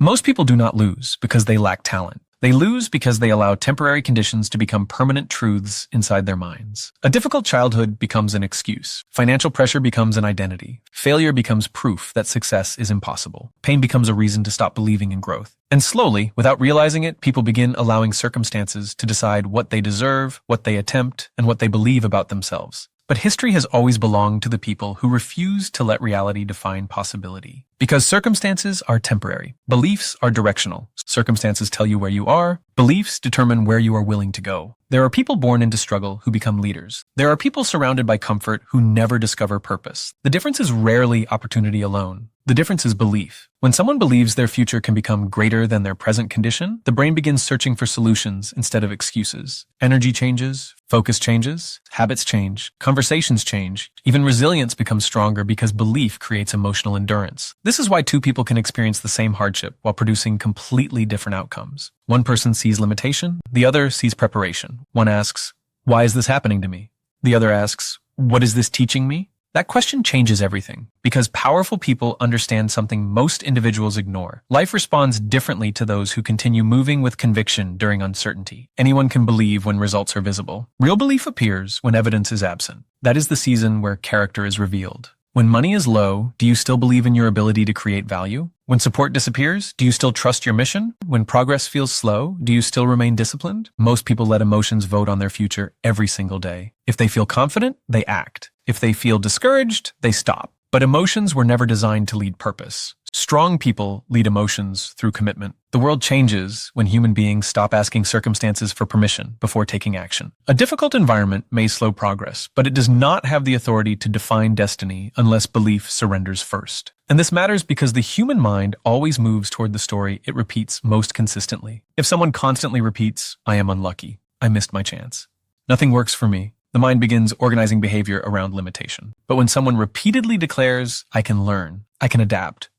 Most people do not lose because they lack talent. They lose because they allow temporary conditions to become permanent truths inside their minds. A difficult childhood becomes an excuse. Financial pressure becomes an identity. Failure becomes proof that success is impossible. Pain becomes a reason to stop believing in growth. And slowly, without realizing it, people begin allowing circumstances to decide what they deserve, what they attempt, and what they believe about themselves. But history has always belonged to the people who refuse to let reality define possibility. Because circumstances are temporary. Beliefs are directional. Circumstances tell you where you are. Beliefs determine where you are willing to go. There are people born into struggle who become leaders. There are people surrounded by comfort who never discover purpose. The difference is rarely opportunity alone. The difference is belief. When someone believes their future can become greater than their present condition, the brain begins searching for solutions instead of excuses. Energy changes, focus changes, habits change, conversations change, even resilience becomes stronger because belief creates emotional endurance. This is why two people can experience the same hardship while producing completely different outcomes. One person sees limitation, the other sees preparation. One asks, "Why is this happening to me?" The other asks, "What is this teaching me?" That question changes everything, because powerful people understand something most individuals ignore. Life responds differently to those who continue moving with conviction during uncertainty. Anyone can believe when results are visible. Real belief appears when evidence is absent. That is the season where character is revealed. When money is low, do you still believe in your ability to create value? When support disappears, do you still trust your mission? When progress feels slow, do you still remain disciplined? Most people let emotions vote on their future every single day. If they feel confident, they act. If they feel discouraged, they stop. But emotions were never designed to lead purpose. Strong people lead emotions through commitment. The world changes when human beings stop asking circumstances for permission before taking action. A difficult environment may slow progress, but it does not have the authority to define destiny unless belief surrenders first. And this matters because the human mind always moves toward the story it repeats most consistently. If someone constantly repeats, "I am unlucky, I missed my chance, nothing works for me," the mind begins organizing behavior around limitation. But when someone repeatedly declares, "I can learn, I can adapt,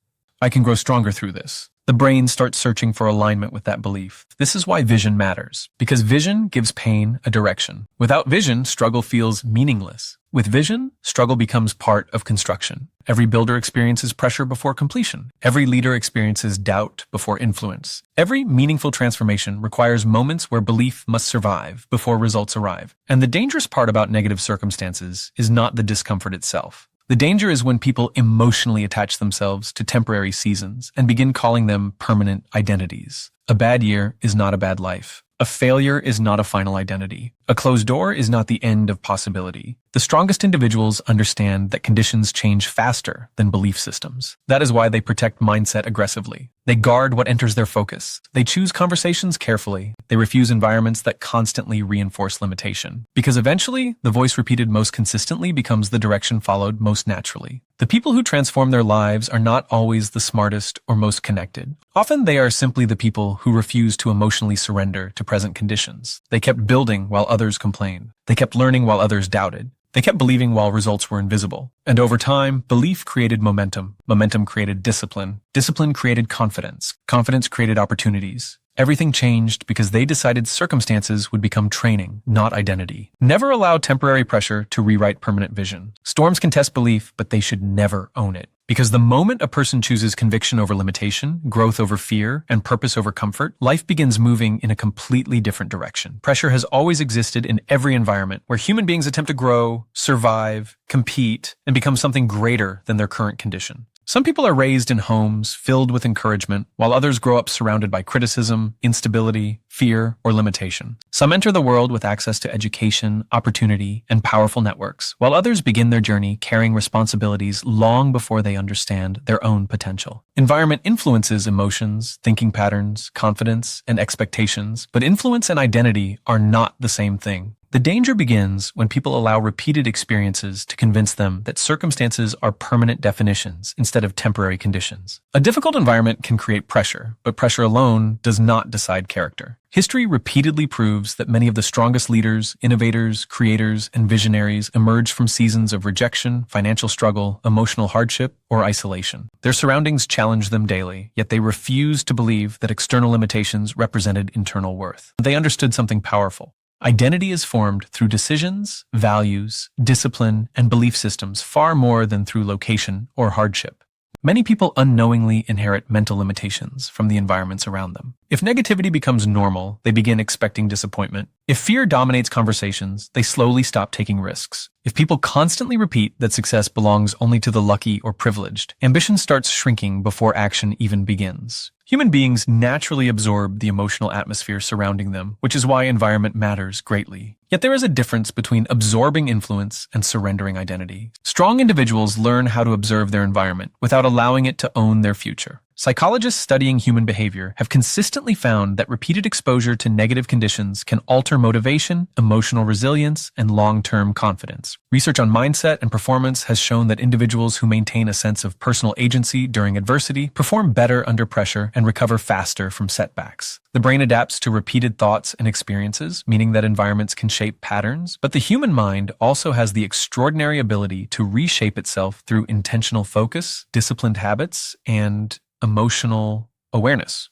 I can grow stronger through this," the brain starts searching for alignment with that belief. This is why vision matters, because vision gives pain a direction. Without vision, struggle feels meaningless. With vision, struggle becomes part of construction. Every builder experiences pressure before completion. Every leader experiences doubt before influence. Every meaningful transformation requires moments where belief must survive before results arrive. And the dangerous part about negative circumstances is not the discomfort itself. The danger is when people emotionally attach themselves to temporary seasons and begin calling them permanent identities. A bad year is not a bad life. A failure is not a final identity. A closed door is not the end of possibility. The strongest individuals understand that conditions change faster than belief systems. That is why they protect mindset aggressively. They guard what enters their focus. They choose conversations carefully. They refuse environments that constantly reinforce limitation. Because eventually, the voice repeated most consistently becomes the direction followed most naturally. The people who transform their lives are not always the smartest or most connected. Often they are simply the people who refuse to emotionally surrender to present conditions. They kept building while others complained. They kept learning while others doubted. They kept believing while results were invisible. And over time, belief created momentum. Momentum created discipline. Discipline created confidence. Confidence created opportunities. Everything changed because they decided circumstances would become training, not identity. Never allow temporary pressure to rewrite permanent vision. Storms can test belief, but they should never own it. Because the moment a person chooses conviction over limitation, growth over fear, and purpose over comfort, life begins moving in a completely different direction. Pressure has always existed in every environment where human beings attempt to grow, survive, compete, and become something greater than their current condition. Some people are raised in homes filled with encouragement, while others grow up surrounded by criticism, instability, fear, or limitation. Some enter the world with access to education, opportunity, and powerful networks, while others begin their journey carrying responsibilities long before they understand their own potential. Environment influences emotions, thinking patterns, confidence, and expectations, but influence and identity are not the same thing. The danger begins when people allow repeated experiences to convince them that circumstances are permanent definitions instead of temporary conditions. A difficult environment can create pressure, but pressure alone does not decide character. History repeatedly proves that many of the strongest leaders, innovators, creators, and visionaries emerge from seasons of rejection, financial struggle, emotional hardship, or isolation. Their surroundings challenge them daily, yet they refused to believe that external limitations represented internal worth. They understood something powerful. Identity is formed through decisions, values, discipline, and belief systems far more than through location or hardship. Many people unknowingly inherit mental limitations from the environments around them. If negativity becomes normal, they begin expecting disappointment. If fear dominates conversations, they slowly stop taking risks. If people constantly repeat that success belongs only to the lucky or privileged, ambition starts shrinking before action even begins. Human beings naturally absorb the emotional atmosphere surrounding them, which is why environment matters greatly. Yet there is a difference between absorbing influence and surrendering identity. Strong individuals learn how to observe their environment without allowing it to own their future. Psychologists studying human behavior have consistently found that repeated exposure to negative conditions can alter motivation, emotional resilience, and long-term confidence. Research on mindset and performance has shown that individuals who maintain a sense of personal agency during adversity perform better under pressure and recover faster from setbacks. The brain adapts to repeated thoughts and experiences, meaning that environments can shape patterns, but the human mind also has the extraordinary ability to reshape itself through intentional focus, disciplined habits, and emotional awareness.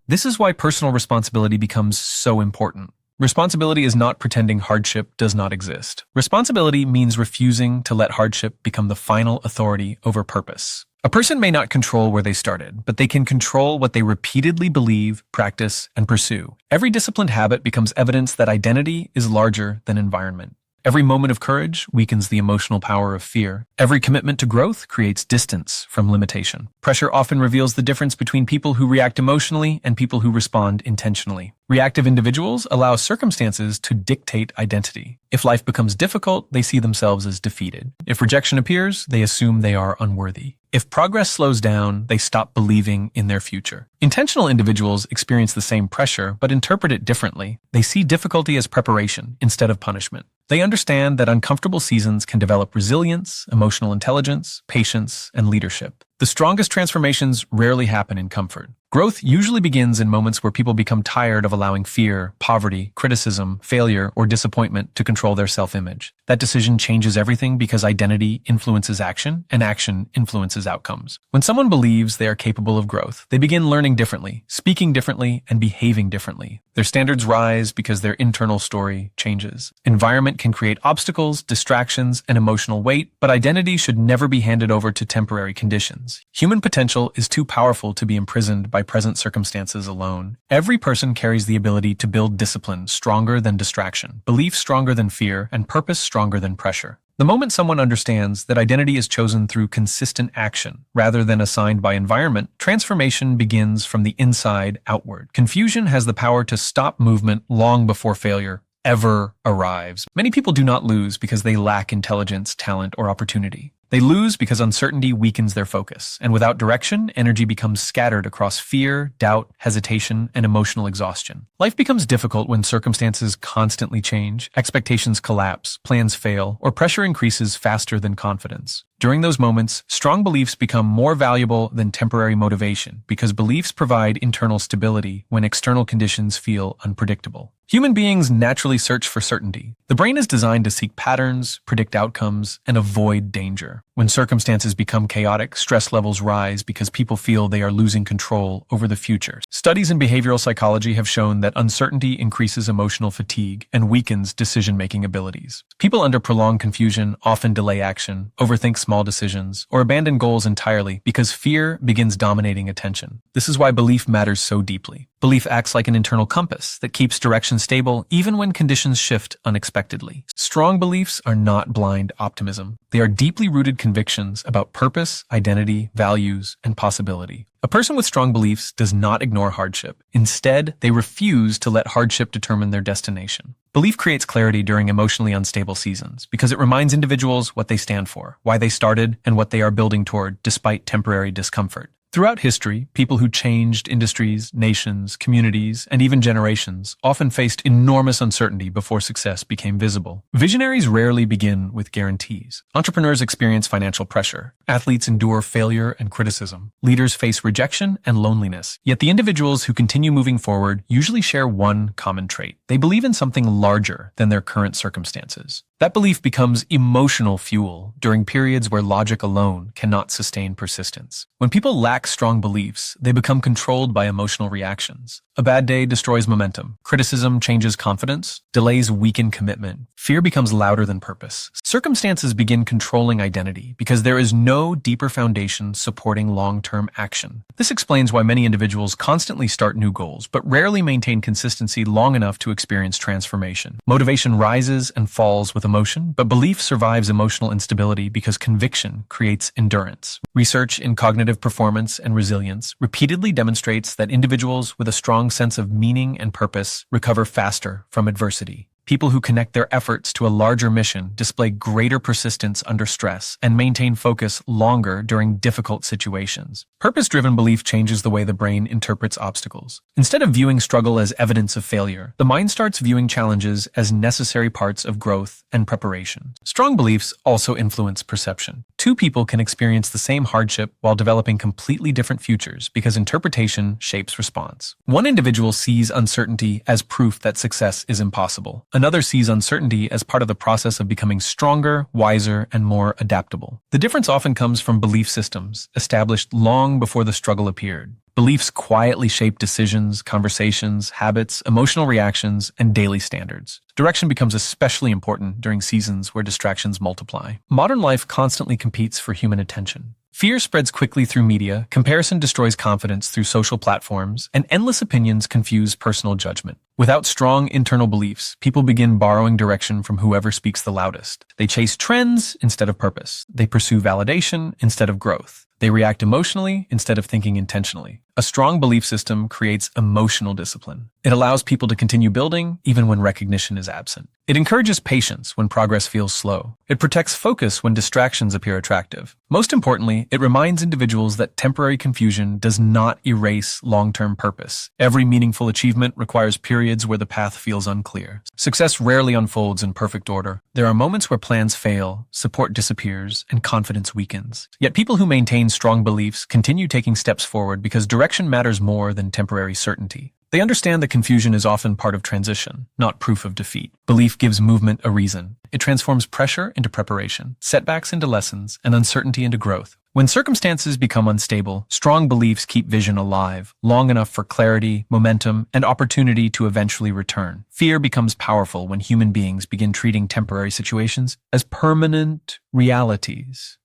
This is why personal responsibility becomes so important. Responsibility is not pretending hardship does not exist. Responsibility means refusing to let hardship become the final authority over purpose. A person may not control where they started, but they can control what they repeatedly believe, practice, and pursue. Every disciplined habit becomes evidence that identity is larger than environment. Every moment of courage weakens the emotional power of fear. Every commitment to growth creates distance from limitation. Pressure often reveals the difference between people who react emotionally and people who respond intentionally. Reactive individuals allow circumstances to dictate identity. If life becomes difficult, they see themselves as defeated. If rejection appears, they assume they are unworthy. If progress slows down, they stop believing in their future. Intentional individuals experience the same pressure, but interpret it differently. They see difficulty as preparation instead of punishment. They understand that uncomfortable seasons can develop resilience, emotional intelligence, patience, and leadership. The strongest transformations rarely happen in comfort. Growth usually begins in moments where people become tired of allowing fear, poverty, criticism, failure, or disappointment to control their self-image. That decision changes everything because identity influences action, and action influences outcomes. When someone believes they are capable of growth, they begin learning differently, speaking differently, and behaving differently. Their standards rise because their internal story changes. Environment can create obstacles, distractions, and emotional weight, but identity should never be handed over to temporary conditions. Human potential is too powerful to be imprisoned by present circumstances alone. Every person carries the ability to build discipline stronger than distraction, belief stronger than fear, and purpose stronger than pressure. The moment someone understands that identity is chosen through consistent action rather than assigned by environment, transformation begins from the inside outward. Confusion has the power to stop movement long before failure ever arrives. Many people do not lose because they lack intelligence, talent, or opportunity. They lose because uncertainty weakens their focus, and without direction, energy becomes scattered across fear, doubt, hesitation, and emotional exhaustion. Life becomes difficult when circumstances constantly change, expectations collapse, plans fail, or pressure increases faster than confidence. During those moments, strong beliefs become more valuable than temporary motivation because beliefs provide internal stability when external conditions feel unpredictable. Human beings naturally search for certainty. The brain is designed to seek patterns, predict outcomes, and avoid danger. When circumstances become chaotic, stress levels rise because people feel they are losing control over the future. Studies in behavioral psychology have shown that uncertainty increases emotional fatigue and weakens decision-making abilities. People under prolonged confusion often delay action, overthink small decisions, or abandon goals entirely because fear begins dominating attention. This is why belief matters so deeply. Belief acts like an internal compass that keeps direction stable even when conditions shift unexpectedly. Strong beliefs are not blind optimism. They are deeply rooted convictions about purpose, identity, values, and possibility. A person with strong beliefs does not ignore hardship. Instead, they refuse to let hardship determine their destination. Belief creates clarity during emotionally unstable seasons because it reminds individuals what they stand for, why they started, and what they are building toward despite temporary discomfort. Throughout history, people who changed industries, nations, communities, and even generations often faced enormous uncertainty before success became visible. Visionaries rarely begin with guarantees. Entrepreneurs experience financial pressure. Athletes endure failure and criticism. Leaders face rejection and loneliness. Yet the individuals who continue moving forward usually share one common trait. They believe in something larger than their current circumstances. That belief becomes emotional fuel during periods where logic alone cannot sustain persistence. When people lack strong beliefs, they become controlled by emotional reactions. A bad day destroys momentum. Criticism changes confidence. Delays weaken commitment. Fear becomes louder than purpose. Circumstances begin controlling identity because there is no deeper foundation supporting long-term action. This explains why many individuals constantly start new goals, but rarely maintain consistency long enough to experience transformation. Motivation rises and falls with emotion, but belief survives emotional instability because conviction creates endurance. Research in cognitive performance and resilience repeatedly demonstrates that individuals with a strong sense of meaning and purpose recover faster from adversity. People who connect their efforts to a larger mission display greater persistence under stress and maintain focus longer during difficult situations. Purpose-driven belief changes the way the brain interprets obstacles. Instead of viewing struggle as evidence of failure, the mind starts viewing challenges as necessary parts of growth and preparation. Strong beliefs also influence perception. Two people can experience the same hardship while developing completely different futures because interpretation shapes response. One individual sees uncertainty as proof that success is impossible. Another sees uncertainty as part of the process of becoming stronger, wiser, and more adaptable. The difference often comes from belief systems established long before the struggle appeared. Beliefs quietly shape decisions, conversations, habits, emotional reactions, and daily standards. Direction becomes especially important during seasons where distractions multiply. Modern life constantly competes for human attention. Fear spreads quickly through media, comparison destroys confidence through social platforms, and endless opinions confuse personal judgment. Without strong internal beliefs, people begin borrowing direction from whoever speaks the loudest. They chase trends instead of purpose. They pursue validation instead of growth. They react emotionally instead of thinking intentionally. A strong belief system creates emotional discipline. It allows people to continue building even when recognition is absent. It encourages patience when progress feels slow. It protects focus when distractions appear attractive. Most importantly, it reminds individuals that temporary confusion does not erase long-term purpose. Every meaningful achievement requires periods where the path feels unclear. Success rarely unfolds in perfect order. There are moments where plans fail, support disappears, and confidence weakens. Yet people who maintain strong beliefs continue taking steps forward because direction matters more than temporary certainty. They understand that confusion is often part of transition, not proof of defeat. Belief gives movement a reason. It transforms pressure into preparation, setbacks into lessons, and uncertainty into growth. When circumstances become unstable, strong beliefs keep vision alive, long enough for clarity, momentum, and opportunity to eventually return. Fear becomes powerful when human beings begin treating temporary situations as permanent realities.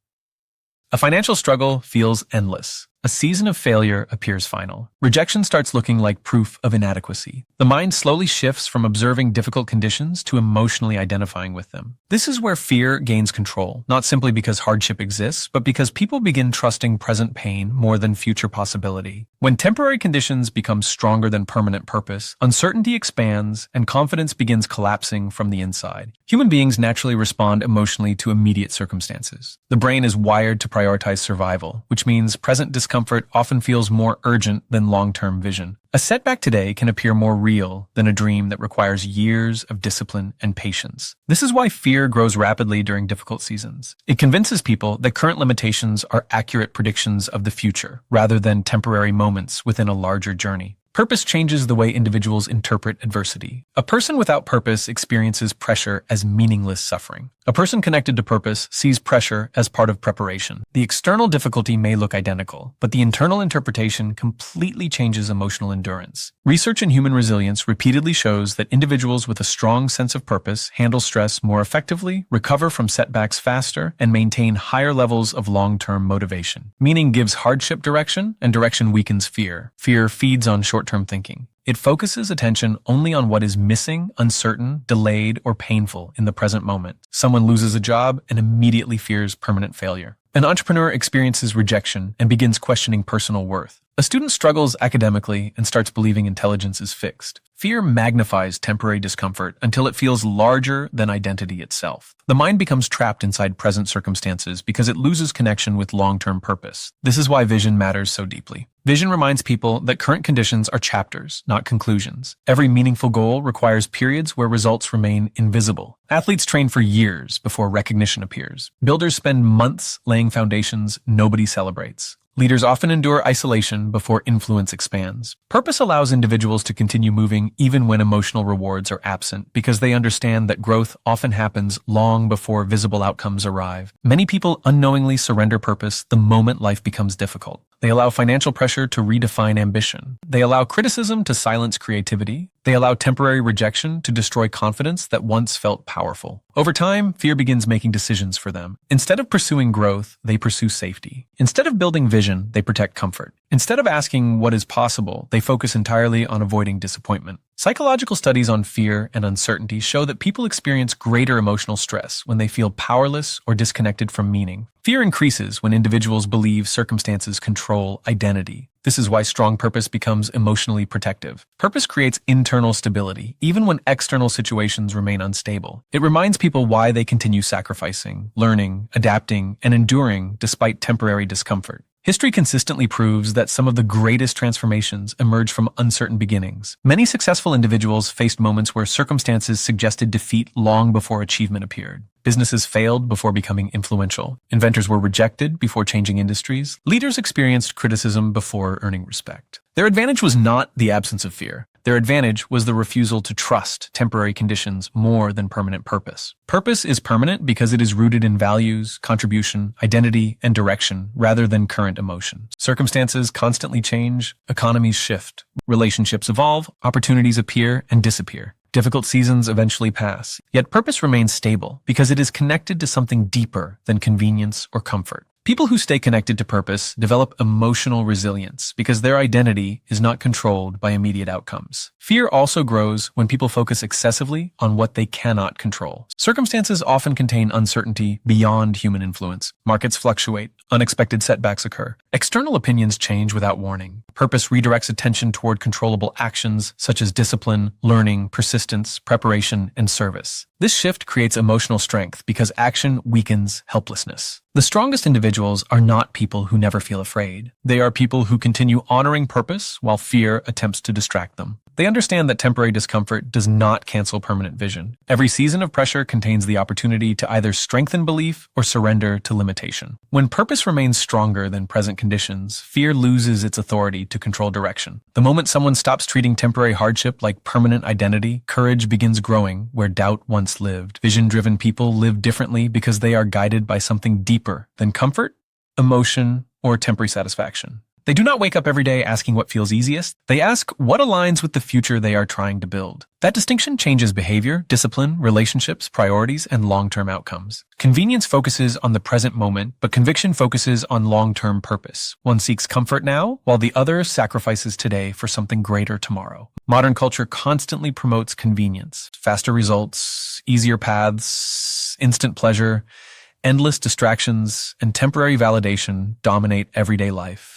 A financial struggle feels endless. A season of failure appears final. Rejection starts looking like proof of inadequacy. The mind slowly shifts from observing difficult conditions to emotionally identifying with them. This is where fear gains control, not simply because hardship exists, but because people begin trusting present pain more than future possibility. When temporary conditions become stronger than permanent purpose, uncertainty expands and confidence begins collapsing from the inside. Human beings naturally respond emotionally to immediate circumstances. The brain is wired to prioritize survival, which means present discomfort often feels more urgent than long-term vision. A setback today can appear more real than a dream that requires years of discipline and patience. This is why fear grows rapidly during difficult seasons. It convinces people that current limitations are accurate predictions of the future, rather than temporary moments within a larger journey. Purpose changes the way individuals interpret adversity. A person without purpose experiences pressure as meaningless suffering. A person connected to purpose sees pressure as part of preparation. The external difficulty may look identical, but the internal interpretation completely changes emotional endurance. Research in human resilience repeatedly shows that individuals with a strong sense of purpose handle stress more effectively, recover from setbacks faster, and maintain higher levels of long-term motivation. Meaning gives hardship direction, and direction weakens fear. Fear feeds on short-term thinking. It focuses attention only on what is missing, uncertain, delayed, or painful in the present moment. Someone loses a job and immediately fears permanent failure. An entrepreneur experiences rejection and begins questioning personal worth. A student struggles academically and starts believing intelligence is fixed. Fear magnifies temporary discomfort until it feels larger than identity itself. The mind becomes trapped inside present circumstances because it loses connection with long-term purpose. This is why vision matters so deeply. Vision reminds people that current conditions are chapters, not conclusions. Every meaningful goal requires periods where results remain invisible. Athletes train for years before recognition appears. Builders spend months laying foundations nobody celebrates. Leaders often endure isolation before influence expands. Purpose allows individuals to continue moving even when emotional rewards are absent because they understand that growth often happens long before visible outcomes arrive. Many people unknowingly surrender purpose the moment life becomes difficult. They allow financial pressure to redefine ambition. They allow criticism to silence creativity. They allow temporary rejection to destroy confidence that once felt powerful. Over time, fear begins making decisions for them. Instead of pursuing growth, they pursue safety. Instead of building vision, they protect comfort. Instead of asking what is possible, they focus entirely on avoiding disappointment. Psychological studies on fear and uncertainty show that people experience greater emotional stress when they feel powerless or disconnected from meaning. Fear increases when individuals believe circumstances control identity. This is why strong purpose becomes emotionally protective. Purpose creates internal stability, even when external situations remain unstable. It reminds people why they continue sacrificing, learning, adapting, and enduring despite temporary discomfort. History consistently proves that some of the greatest transformations emerge from uncertain beginnings. Many successful individuals faced moments where circumstances suggested defeat long before achievement appeared. Businesses failed before becoming influential. Inventors were rejected before changing industries. Leaders experienced criticism before earning respect. Their advantage was not the absence of fear. Their advantage was the refusal to trust temporary conditions more than permanent purpose. Purpose is permanent because it is rooted in values, contribution, identity, and direction rather than current emotion. Circumstances constantly change, economies shift, relationships evolve, opportunities appear and disappear. Difficult seasons eventually pass, yet purpose remains stable because it is connected to something deeper than convenience or comfort. People who stay connected to purpose develop emotional resilience because their identity is not controlled by immediate outcomes. Fear also grows when people focus excessively on what they cannot control. Circumstances often contain uncertainty beyond human influence. Markets fluctuate, unexpected setbacks occur. External opinions change without warning. Purpose redirects attention toward controllable actions such as discipline, learning, persistence, preparation, and service. This shift creates emotional strength because action weakens helplessness. The strongest individuals are not people who never feel afraid. They are people who continue honoring purpose while fear attempts to distract them. They understand that temporary discomfort does not cancel permanent vision. Every season of pressure contains the opportunity to either strengthen belief or surrender to limitation. When purpose remains stronger than present conditions, fear loses its authority to control direction. The moment someone stops treating temporary hardship like permanent identity, courage begins growing where doubt once lived. Vision-driven people live differently because they are guided by something deeper than comfort, emotion, or temporary satisfaction. They do not wake up every day asking what feels easiest. They ask what aligns with the future they are trying to build. That distinction changes behavior, discipline, relationships, priorities, and long-term outcomes. Convenience focuses on the present moment, but conviction focuses on long-term purpose. One seeks comfort now, while the other sacrifices today for something greater tomorrow. Modern culture constantly promotes convenience, faster results, easier paths, instant pleasure, endless distractions, and temporary validation dominate everyday life.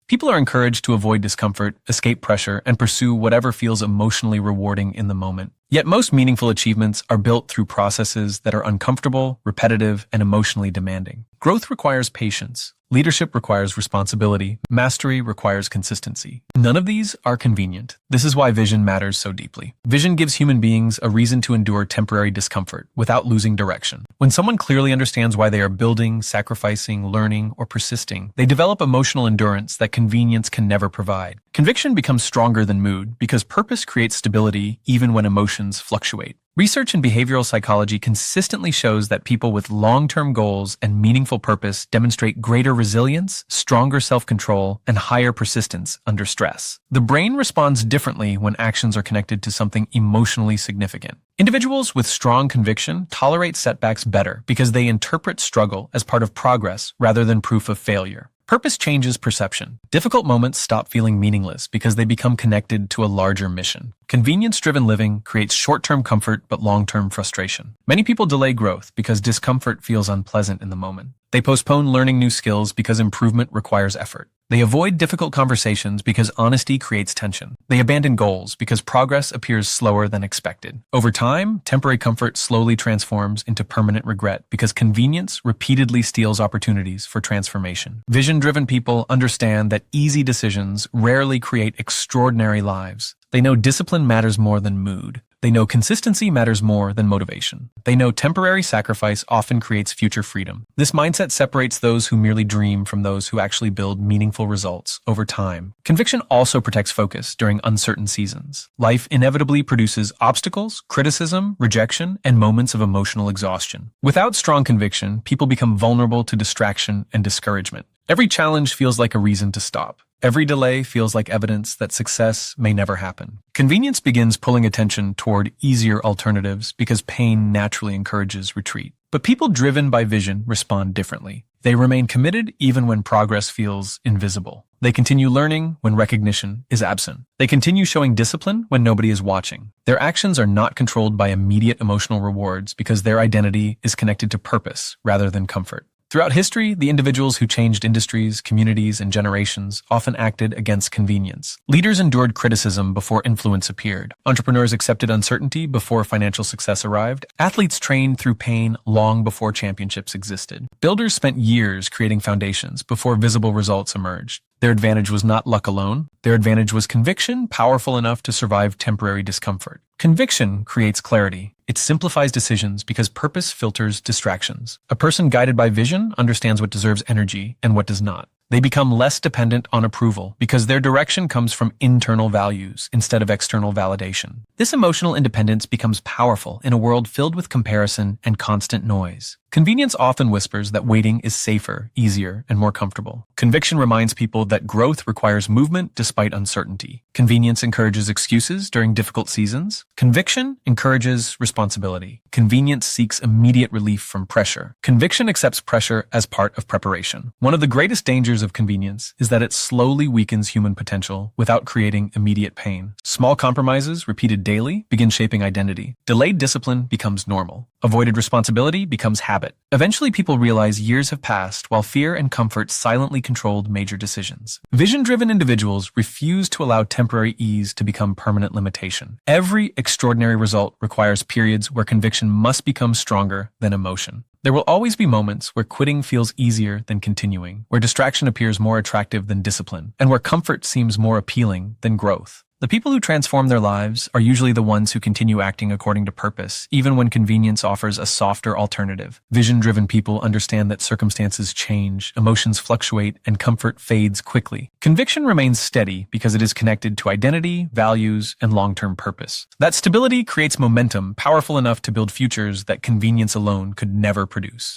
People are encouraged to avoid discomfort, escape pressure, and pursue whatever feels emotionally rewarding in the moment. Yet most meaningful achievements are built through processes that are uncomfortable, repetitive, and emotionally demanding. Growth requires patience. Leadership requires responsibility. Mastery requires consistency. None of these are convenient. This is why vision matters so deeply. Vision gives human beings a reason to endure temporary discomfort without losing direction. When someone clearly understands why they are building, sacrificing, learning, or persisting, they develop emotional endurance that convenience can never provide. Conviction becomes stronger than mood because purpose creates stability even when emotions fluctuate. Research in behavioral psychology consistently shows that people with long-term goals and meaningful purpose demonstrate greater resilience, stronger self-control, and higher persistence under stress. The brain responds differently when actions are connected to something emotionally significant. Individuals with strong conviction tolerate setbacks better because they interpret struggle as part of progress rather than proof of failure. Purpose changes perception. Difficult moments stop feeling meaningless because they become connected to a larger mission. Convenience-driven living creates short-term comfort but long-term frustration. Many people delay growth because discomfort feels unpleasant in the moment. They postpone learning new skills because improvement requires effort. They avoid difficult conversations because honesty creates tension. They abandon goals because progress appears slower than expected. Over time, temporary comfort slowly transforms into permanent regret because convenience repeatedly steals opportunities for transformation. Vision-driven people understand that easy decisions rarely create extraordinary lives. They know discipline matters more than mood. They know consistency matters more than motivation. They know temporary sacrifice often creates future freedom. This mindset separates those who merely dream from those who actually build meaningful results over time. Conviction also protects focus during uncertain seasons. Life inevitably produces obstacles, criticism, rejection, and moments of emotional exhaustion. Without strong conviction, people become vulnerable to distraction and discouragement. Every challenge feels like a reason to stop. Every delay feels like evidence that success may never happen. Convenience begins pulling attention toward easier alternatives because pain naturally encourages retreat. But people driven by vision respond differently. They remain committed even when progress feels invisible. They continue learning when recognition is absent. They continue showing discipline when nobody is watching. Their actions are not controlled by immediate emotional rewards because their identity is connected to purpose rather than comfort. Throughout history, the individuals who changed industries, communities, and generations often acted against convenience. Leaders endured criticism before influence appeared. Entrepreneurs accepted uncertainty before financial success arrived. Athletes trained through pain long before championships existed. Builders spent years creating foundations before visible results emerged. Their advantage was not luck alone. Their advantage was conviction, powerful enough to survive temporary discomfort. Conviction creates clarity. It simplifies decisions because purpose filters distractions. A person guided by vision understands what deserves energy and what does not. They become less dependent on approval because their direction comes from internal values instead of external validation. This emotional independence becomes powerful in a world filled with comparison and constant noise. Convenience often whispers that waiting is safer, easier, and more comfortable. Conviction reminds people that growth requires movement despite uncertainty. Convenience encourages excuses during difficult seasons. Conviction encourages responsibility. Convenience seeks immediate relief from pressure. Conviction accepts pressure as part of preparation. One of the greatest dangers of convenience is that it slowly weakens human potential without creating immediate pain. Small compromises, repeated daily, begin shaping identity. Delayed discipline becomes normal. Avoided responsibility becomes habit. Eventually, people realize years have passed while fear and comfort silently controlled major decisions. Vision-driven individuals refuse to allow temporary ease to become permanent limitation. Every extraordinary result requires periods where conviction must become stronger than emotion. There will always be moments where quitting feels easier than continuing, where distraction appears more attractive than discipline, and where comfort seems more appealing than growth. The people who transform their lives are usually the ones who continue acting according to purpose, even when convenience offers a softer alternative. Vision-driven people understand that circumstances change, emotions fluctuate, and comfort fades quickly. Conviction remains steady because it is connected to identity, values, and long-term purpose. That stability creates momentum powerful enough to build futures that convenience alone could never produce.